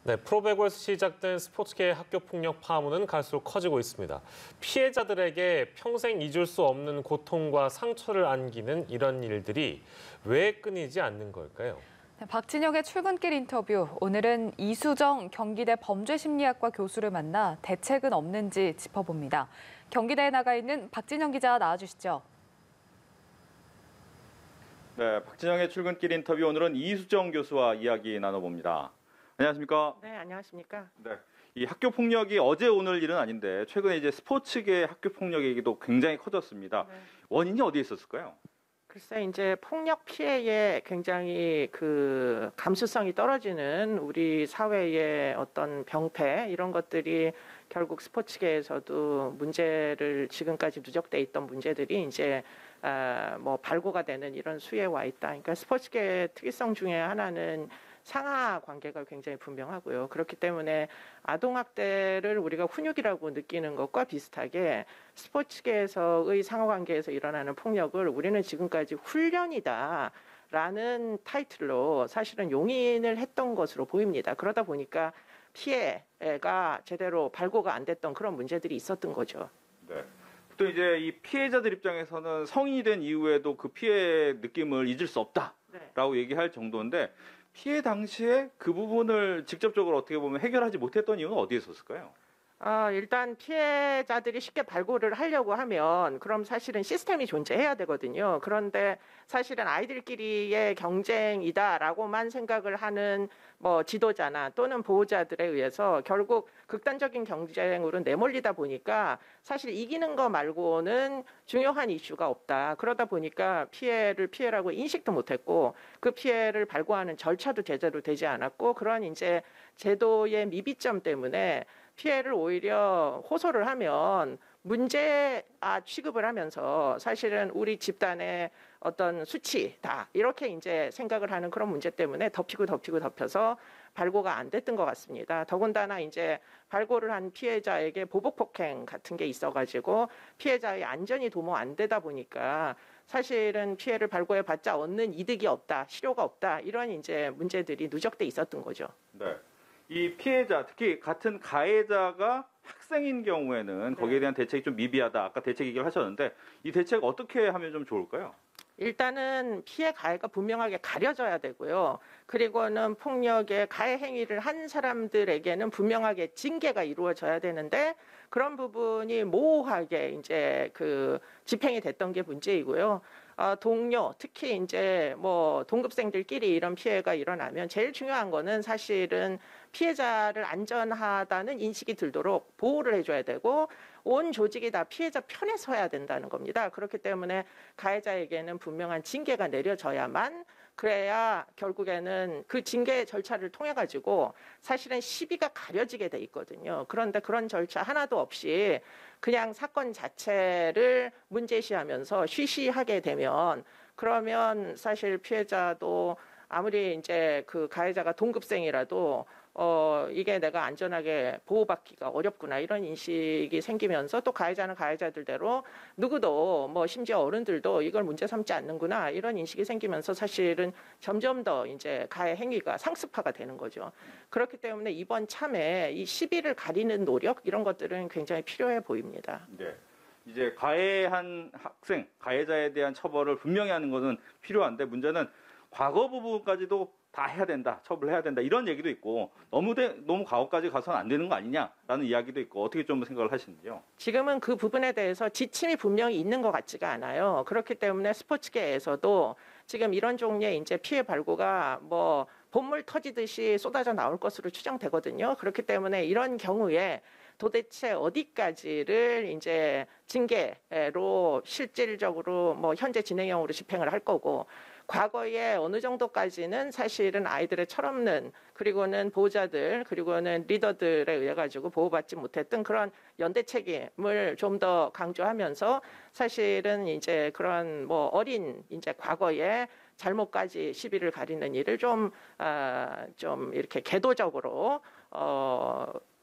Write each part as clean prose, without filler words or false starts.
네, 프로배구에서 시작된 스포츠계의 학교폭력 파문은 갈수록 커지고 있습니다. 피해자들에게 평생 잊을 수 없는 고통과 상처를 안기는 이런 일들이 왜 끊이지 않는 걸까요? 네, 박진영의 출근길 인터뷰. 오늘은 이수정 경기대 범죄심리학과 교수를 만나 대책은 없는지 짚어봅니다. 경기대에 나가 있는 박진영 기자 나와주시죠. 네, 박진영의 출근길 인터뷰. 오늘은 이수정 교수와 이야기 나눠봅니다. 안녕하십니까? 네, 안녕하십니까? 네, 이 학교 폭력이 어제 오늘 일은 아닌데 최근에 이제 스포츠계 학교 폭력 얘기도 굉장히 커졌습니다. 네. 원인이 어디에 있었을까요? 글쎄 이제 폭력 피해에 굉장히 그 감수성이 떨어지는 우리 사회의 어떤 병폐 이런 것들이 결국 스포츠계에서도 문제를 지금까지 누적돼 있던 문제들이 이제 뭐 발고가 되는 이런 수에 와 있다. 그러니까 스포츠계의 특이성 중에 하나는 상하 관계가 굉장히 분명하고요. 그렇기 때문에 아동학대를 우리가 훈육이라고 느끼는 것과 비슷하게 스포츠계에서의 상하 관계에서 일어나는 폭력을 우리는 지금까지 훈련이다라는 타이틀로 사실은 용인을 했던 것으로 보입니다. 그러다 보니까 피해가 제대로 발고가 안 됐던 그런 문제들이 있었던 거죠. 네. 또 이제 이 피해자들 입장에서는 성인이 된 이후에도 그 피해 느낌을 잊을 수 없다라고 얘기할 정도인데 피해 당시에 그 부분을 직접적으로 어떻게 보면 해결하지 못했던 이유는 어디에 있었을까요? 일단 피해자들이 쉽게 발굴을 하려고 하면 그럼 사실은 시스템이 존재해야 되거든요. 그런데 사실은 아이들끼리의 경쟁이다라고만 생각을 하는 뭐 지도자나 또는 보호자들에 의해서 결국 극단적인 경쟁으로 내몰리다 보니까 사실 이기는 거 말고는 중요한 이슈가 없다. 그러다 보니까 피해라고 인식도 못했고 그 피해를 발굴하는 절차도 제대로 되지 않았고 그런 이제 제도의 미비점 때문에 피해를 오히려 호소를 하면 문제 취급을 하면서 사실은 우리 집단의 어떤 수치다 이렇게 이제 생각을 하는 그런 문제 때문에 덮여서 발고가 안 됐던 것 같습니다. 더군다나 이제 발고를 한 피해자에게 보복 폭행 같은 게 있어가지고 피해자의 안전이 도모 안 되다 보니까 사실은 피해를 발고해 봤자 얻는 이득이 없다, 실효가 없다 이런 이제 문제들이 누적돼 있었던 거죠. 네. 이 피해자, 특히 같은 가해자가 학생인 경우에는 거기에 대한 대책이 좀 미비하다. 아까 대책 얘기를 하셨는데 이 대책 어떻게 하면 좀 좋을까요? 일단은 피해 가해가 분명하게 가려져야 되고요. 그리고는 폭력의 가해 행위를 한 사람들에게는 분명하게 징계가 이루어져야 되는데 그런 부분이 모호하게 이제 그 집행이 됐던 게 문제이고요. 동료, 특히 이제 뭐 동급생들끼리 이런 피해가 일어나면 제일 중요한 거는 사실은 피해자를 안전하다는 인식이 들도록 보호를 해줘야 되고 온 조직이 다 피해자 편에 서야 된다는 겁니다. 그렇기 때문에 가해자에게는 분명한 징계가 내려져야만 그래야 결국에는 그 징계 절차를 통해 가지고 사실은 시비가 가려지게 돼 있거든요. 그런데 그런 절차 하나도 없이 그냥 사건 자체를 문제시하면서 쉬쉬하게 되면 그러면 사실 피해자도 아무리 이제 그 가해자가 동급생이라도 이게 내가 안전하게 보호받기가 어렵구나 이런 인식이 생기면서 또 가해자는 가해자들대로 누구도 뭐 심지어 어른들도 이걸 문제 삼지 않는구나 이런 인식이 생기면서 사실은 점점 더 이제 가해 행위가 상습화가 되는 거죠. 그렇기 때문에 이번 참에 이 시비를 가리는 노력 이런 것들은 굉장히 필요해 보입니다. 네. 이제 가해한 학생, 가해자에 대한 처벌을 분명히 하는 것은 필요한데 문제는 과거 부분까지도 다 해야 된다, 처벌해야 된다 이런 얘기도 있고 너무 과거까지 가서는 안 되는 거 아니냐라는 이야기도 있고 어떻게 좀 생각을 하시는지요? 지금은 그 부분에 대해서 지침이 분명히 있는 것 같지가 않아요. 그렇기 때문에 스포츠계에서도 지금 이런 종류의 이제 피해 발고가 뭐 봇물 터지듯이 쏟아져 나올 것으로 추정되거든요. 그렇기 때문에 이런 경우에 도대체 어디까지를 이제 징계로 실질적으로 뭐 현재 진행형으로 집행을 할 거고 과거에 어느 정도까지는 사실은 아이들의 철없는 그리고는 보호자들 그리고는 리더들에 의해 가지고 보호받지 못했던 그런 연대 책임을 좀 더 강조하면서 사실은 이제 그런 뭐 어린 이제 과거에 잘못까지 시비를 가리는 일을 좀 이렇게 궤도적으로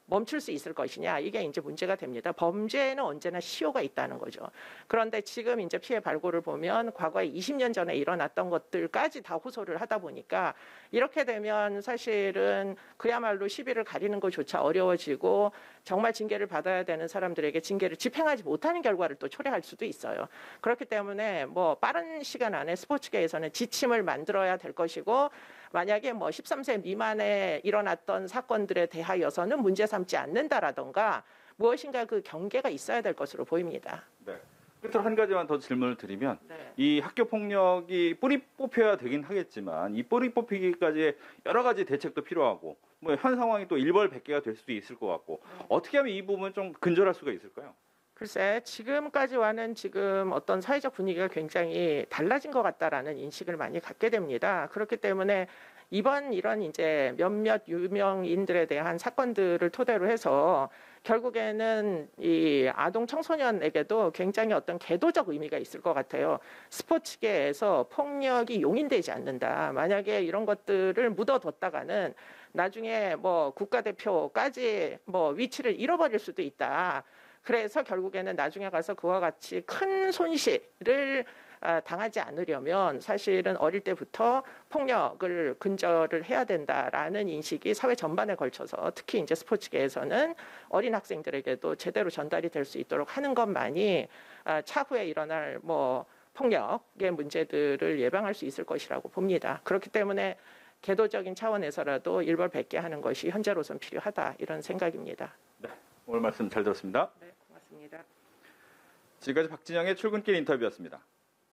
멈출 수 있을 것이냐, 이게 이제 문제가 됩니다. 범죄에는 언제나 시효가 있다는 거죠. 그런데 지금 이제 피해 발굴을 보면 과거에 20년 전에 일어났던 것들까지 다 호소를 하다 보니까 이렇게 되면 사실은 그야말로 시비를 가리는 것조차 어려워지고 정말 징계를 받아야 되는 사람들에게 징계를 집행하지 못하는 결과를 또 초래할 수도 있어요. 그렇기 때문에 뭐 빠른 시간 안에 스포츠계에서는 지침을 만들어야 될 것이고, 만약에 뭐 13세 미만에 일어났던 사건들에 대하여서는 문제 삼지 않는다라던가 무엇인가 그 경계가 있어야 될 것으로 보입니다. 네. 끝으로 한 가지만 더 질문을 드리면 네. 이 학교 폭력이 뿌리 뽑혀야 되긴 하겠지만 이 뿌리 뽑히기까지 여러 가지 대책도 필요하고 뭐 현 상황이 또 일벌백계가 될 수도 있을 것 같고 어떻게 하면 이 부분 좀 근절할 수가 있을까요? 글쎄, 지금까지와는 지금 어떤 사회적 분위기가 굉장히 달라진 것 같다라는 인식을 많이 갖게 됩니다. 그렇기 때문에 이번 이런 이제 몇몇 유명인들에 대한 사건들을 토대로 해서 결국에는 이 아동 청소년에게도 굉장히 어떤 계도적 의미가 있을 것 같아요. 스포츠계에서 폭력이 용인되지 않는다. 만약에 이런 것들을 묻어뒀다가는 나중에 뭐 국가대표까지 뭐 위치를 잃어버릴 수도 있다. 그래서 결국에는 나중에 가서 그와 같이 큰 손실을 당하지 않으려면 사실은 어릴 때부터 폭력을 근절을 해야 된다라는 인식이 사회 전반에 걸쳐서 특히 이제 스포츠계에서는 어린 학생들에게도 제대로 전달이 될 수 있도록 하는 것만이 차후에 일어날 뭐 폭력의 문제들을 예방할 수 있을 것이라고 봅니다. 그렇기 때문에 계도적인 차원에서라도 일벌백계하는 것이 현재로선 필요하다, 이런 생각입니다. 네, 오늘 말씀 잘 들었습니다. 네, 고맙습니다. 지금까지 박진영의 출근길 인터뷰였습니다.